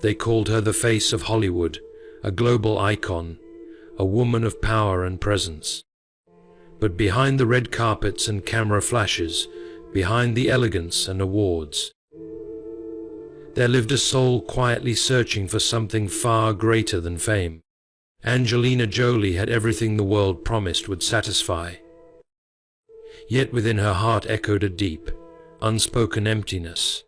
They called her the face of Hollywood, a global icon, a woman of power and presence. But behind the red carpets and camera flashes, behind the elegance and awards, there lived a soul quietly searching for something far greater than fame. Angelina Jolie had everything the world promised would satisfy. Yet within her heart echoed a deep, unspoken emptiness.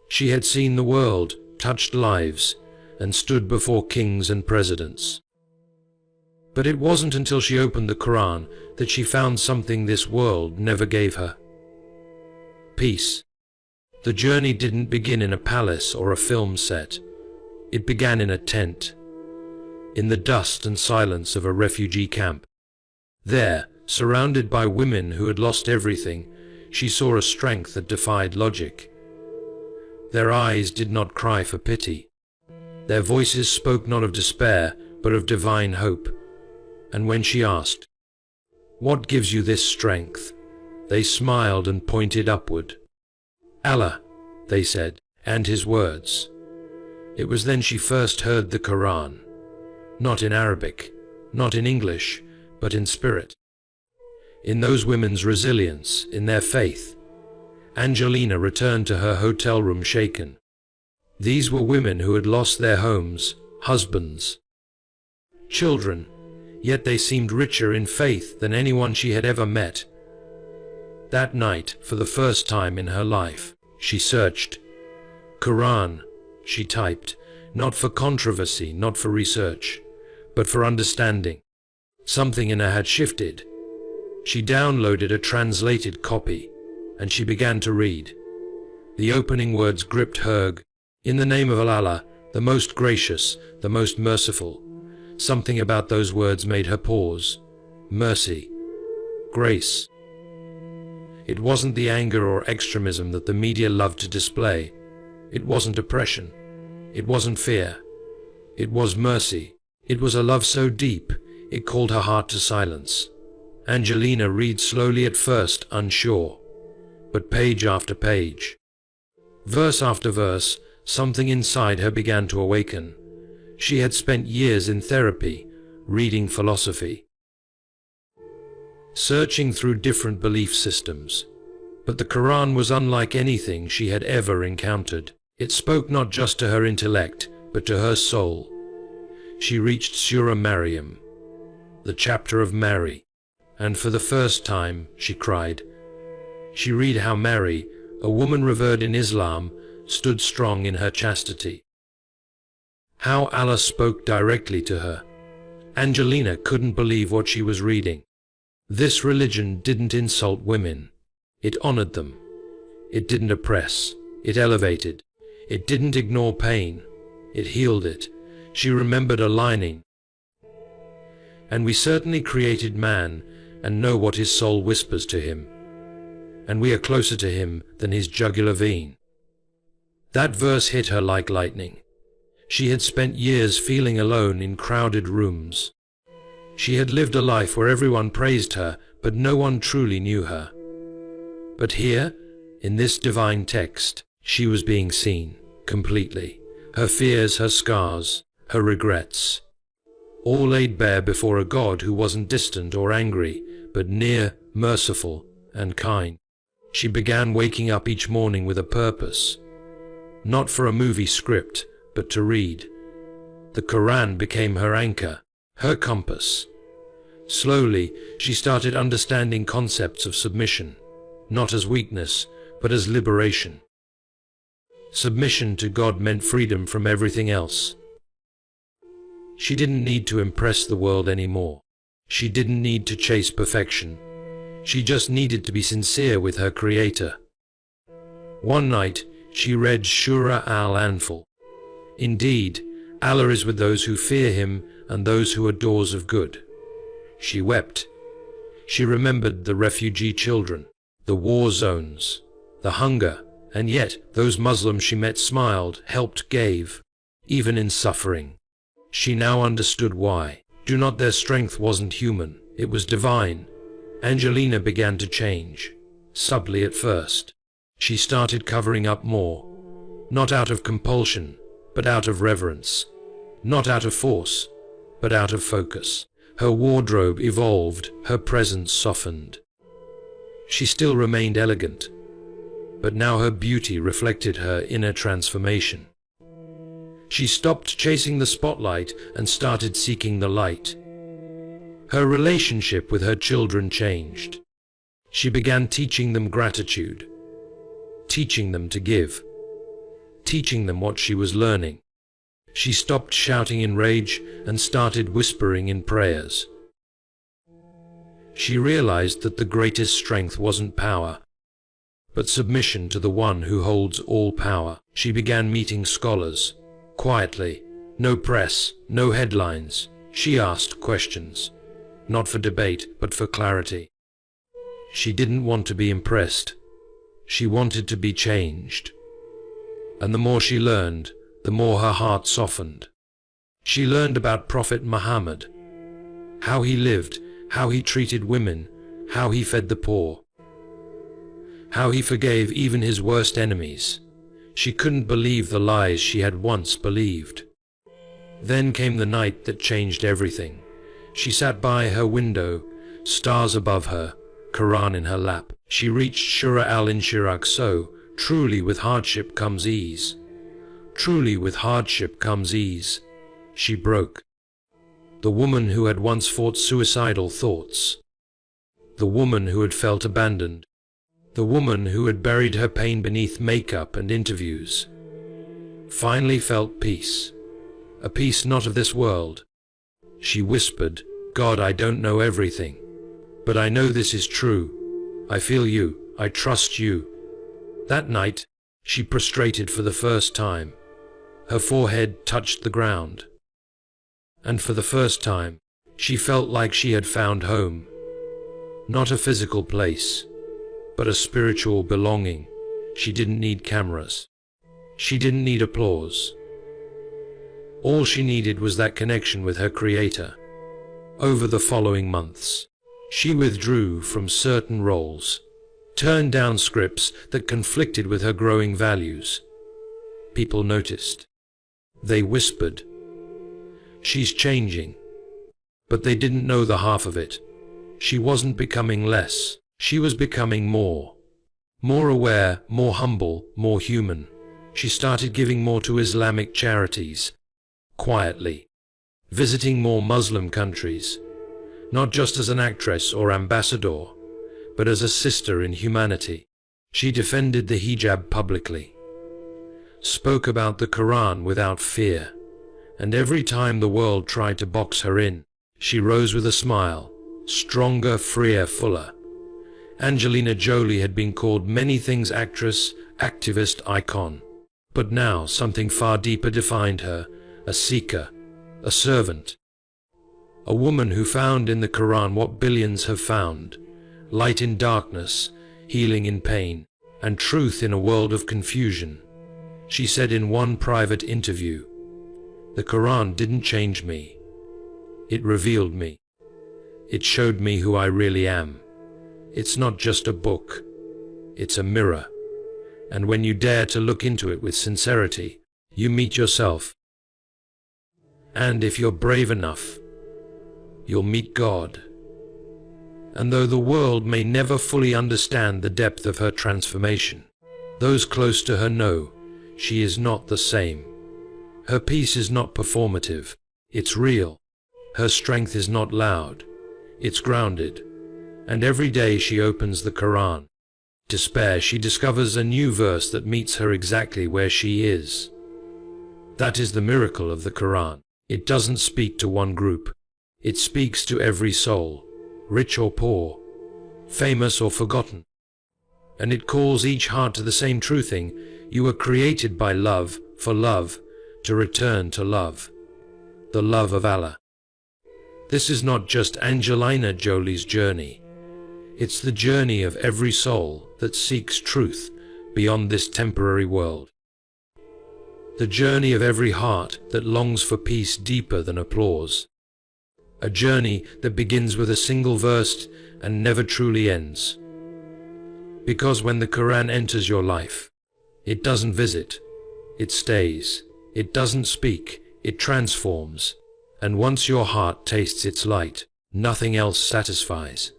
She had seen the world, touched lives, and stood before kings and presidents. But it wasn't until she opened the Qur'an that she found something this world never gave her: peace. The journey didn't begin in a palace or a film set. It began in a tent, in the dust and silence of a refugee camp. There, surrounded by women who had lost everything, she saw a strength that defied logic. Their eyes did not cry for pity. Their voices spoke not of despair, but of divine hope. And when she asked, "What gives you this strength?" they smiled and pointed upward. "Allah," they said, and His words. It was then she first heard the Qur'an, not in Arabic, not in English, but in spirit. In those women's resilience, in their faith, Angelina returned to her hotel room shaken. These were women who had lost their homes, husbands, children, yet they seemed richer in faith than anyone she had ever met. That night, for the first time in her life, she searched. Qur'an, she typed, not for controversy, not for research, but for understanding. Something in her had shifted. She downloaded a translated copy, and she began to read. The opening words gripped her. "In the name of Allah, the most gracious, the most merciful." Something about those words made her pause. Mercy. Grace. It wasn't the anger or extremism that the media loved to display. It wasn't oppression. It wasn't fear. It was mercy. It was a love so deep, it called her heart to silence. Angelina read slowly at first, unsure. But page after page, verse after verse, something inside her began to awaken. She had spent years in therapy, reading philosophy, searching through different belief systems. But the Qur'an was unlike anything she had ever encountered. It spoke not just to her intellect, but to her soul. She reached Surah Maryam, the chapter of Mary, and for the first time, she cried. She read how Mary, a woman revered in Islam, stood strong in her chastity. How Allah spoke directly to her. Angelina couldn't believe what she was reading. This religion didn't insult women. It honored them. It didn't oppress. It elevated. It didn't ignore pain. It healed it. She remembered a lining. "And we certainly created man, and know what his soul whispers to him. And we are closer to him than his jugular vein." That verse hit her like lightning. She had spent years feeling alone in crowded rooms. She had lived a life where everyone praised her, but no one truly knew her. But here, in this divine text, she was being seen, completely. Her fears, her scars, her regrets, all laid bare before a God who wasn't distant or angry, but near, merciful, and kind. She began waking up each morning with a purpose, not for a movie script, but to read. The Qur'an became her anchor, her compass. Slowly, she started understanding concepts of submission, not as weakness, but as liberation. Submission to God meant freedom from everything else. She didn't need to impress the world anymore. She didn't need to chase perfection. She just needed to be sincere with her Creator. One night, she read Surah Al-Anfal. "Indeed, Allah is with those who fear Him and those who are doers of good." She wept. She remembered the refugee children, the war zones, the hunger, and yet those Muslims she met smiled, helped, gave, even in suffering. She now understood why. Their strength wasn't human, it was divine. Angelina began to change, subtly at first. She started covering up more, not out of compulsion, but out of reverence. Not out of force, but out of focus. Her wardrobe evolved, her presence softened. She still remained elegant, but now her beauty reflected her inner transformation. She stopped chasing the spotlight and started seeking the light. Her relationship with her children changed. She began teaching them gratitude, teaching them to give, teaching them what she was learning. She stopped shouting in rage and started whispering in prayers. She realized that the greatest strength wasn't power, but submission to the one who holds all power. She began meeting scholars, quietly, no press, no headlines. She asked questions, not for debate, but for clarity. She didn't want to be impressed. She wanted to be changed. And the more she learned, the more her heart softened. She learned about Prophet Muhammad, how he lived, how he treated women, how he fed the poor, how he forgave even his worst enemies. She couldn't believe the lies she had once believed. Then came the night that changed everything. She sat by her window, stars above her, Qur'an in her lap. She reached Surah al-Inshiraq. So, truly with hardship comes ease. Truly with hardship comes ease. She broke. The woman who had once fought suicidal thoughts. The woman who had felt abandoned. The woman who had buried her pain beneath makeup and interviews. Finally felt peace. A peace not of this world. She whispered, "God, I don't know everything, but I know this is true. I feel you. I trust you." That night, she prostrated for the first time. Her forehead touched the ground. And for the first time, she felt like she had found home. Not a physical place, but a spiritual belonging. She didn't need cameras. She didn't need applause. All she needed was that connection with her Creator. Over the following months, she withdrew from certain roles, turned down scripts that conflicted with her growing values. People noticed. They whispered, "She's changing." But they didn't know the half of it. She wasn't becoming less. She was becoming more. More aware, more humble, more human. She started giving more to Islamic charities, quietly, visiting more Muslim countries, not just as an actress or ambassador, but as a sister in humanity. She defended the hijab publicly, spoke about the Qur'an without fear, and every time the world tried to box her in, she rose with a smile, stronger, freer, fuller. Angelina Jolie had been called many things: actress, activist, icon. But now something far deeper defined her: a seeker, a servant. A woman who found in the Qur'an what billions have found: light in darkness, healing in pain, and truth in a world of confusion. She said in one private interview, "The Qur'an didn't change me. It revealed me. It showed me who I really am. It's not just a book. It's a mirror. And when you dare to look into it with sincerity, you meet yourself. And if you're brave enough, you'll meet God." And though the world may never fully understand the depth of her transformation, those close to her know she is not the same. Her peace is not performative, it's real. Her strength is not loud, it's grounded. And every day she opens the Qur'an. Despair, she discovers a new verse that meets her exactly where she is. That is the miracle of the Qur'an. It doesn't speak to one group. It speaks to every soul, rich or poor, famous or forgotten. And it calls each heart to the same truthing: you were created by love, for love, to return to love. The love of Allah. This is not just Angelina Jolie's journey. It's the journey of every soul that seeks truth beyond this temporary world. The journey of every heart that longs for peace deeper than applause. A journey that begins with a single verse and never truly ends. Because when the Qur'an enters your life, it doesn't visit, it stays. It doesn't speak, it transforms. And once your heart tastes its light, nothing else satisfies.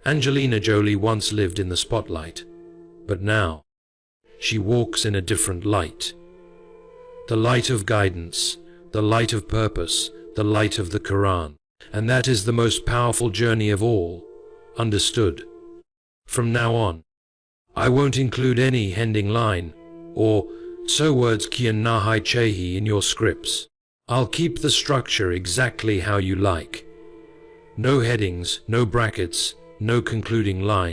Angelina Jolie once lived in the spotlight, but now she walks in a different light. The light of guidance, the light of purpose, the light of the Qur'an. And that is the most powerful journey of all. Understood? From now on, I won't include any ending line or so words kian nahai chahi in your scripts. I'll keep the structure exactly how you like. No headings, no brackets, no concluding line.